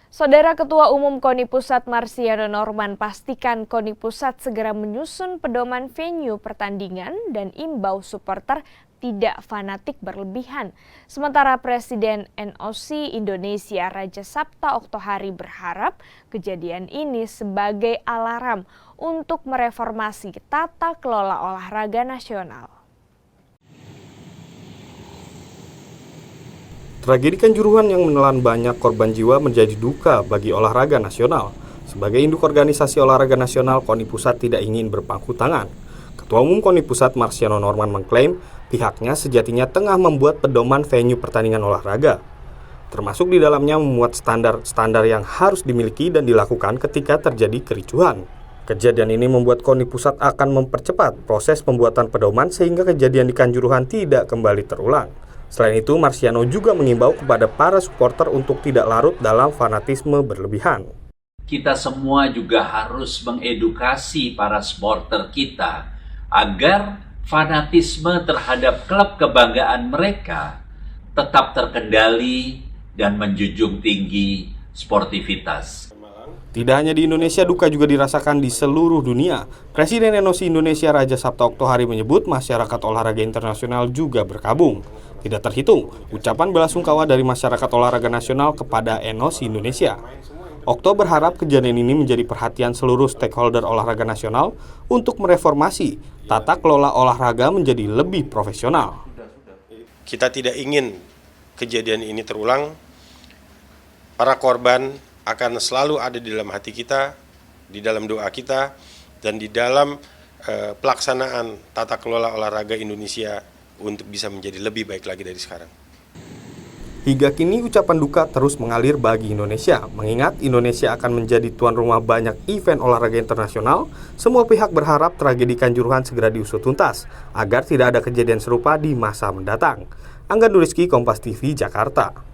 Saudara Ketua Umum KONI Pusat Marsiano Norman pastikan KONI Pusat segera menyusun pedoman venue pertandingan dan imbau supporter tidak fanatik berlebihan. Sementara Presiden NOC Indonesia Raja Sabta Oktohari berharap kejadian ini sebagai alarm untuk mereformasi tata kelola olahraga nasional. Tragedi Kanjuruhan yang menelan banyak korban jiwa menjadi duka bagi olahraga nasional. Sebagai induk organisasi olahraga nasional, KONI Pusat tidak ingin berpangku tangan. Ketua Umum KONI Pusat Marsiano Norman mengklaim pihaknya sejatinya tengah membuat pedoman venue pertandingan olahraga. Termasuk di dalamnya memuat standar-standar yang harus dimiliki dan dilakukan ketika terjadi kericuhan. Kejadian ini membuat KONI Pusat akan mempercepat proses pembuatan pedoman sehingga kejadian di Kanjuruhan tidak kembali terulang. Selain itu, Marsiano juga mengimbau kepada para supporter untuk tidak larut dalam fanatisme berlebihan. Kita semua juga harus mengedukasi para supporter kita agar fanatisme terhadap klub kebanggaan mereka tetap terkendali dan menjunjung tinggi sportivitas. Tidak hanya di Indonesia, duka juga dirasakan di seluruh dunia. Presiden NOC Indonesia Raja Sabta Oktohari menyebut masyarakat olahraga internasional juga berkabung. Tidak terhitung ucapan bela sungkawa dari masyarakat olahraga nasional kepada NOC Indonesia. Okto berharap kejadian ini menjadi perhatian seluruh stakeholder olahraga nasional untuk mereformasi tata kelola olahraga menjadi lebih profesional. Kita tidak ingin kejadian ini terulang. Para korban akan selalu ada di dalam hati kita, di dalam doa kita, dan di dalam pelaksanaan tata kelola olahraga Indonesia untuk bisa menjadi lebih baik lagi dari sekarang. Hingga kini ucapan duka terus mengalir bagi Indonesia. Mengingat Indonesia akan menjadi tuan rumah banyak event olahraga internasional, semua pihak berharap tragedi Kanjuruhan segera diusut tuntas agar tidak ada kejadian serupa di masa mendatang. Angga Nuriski, Kompas TV, Jakarta.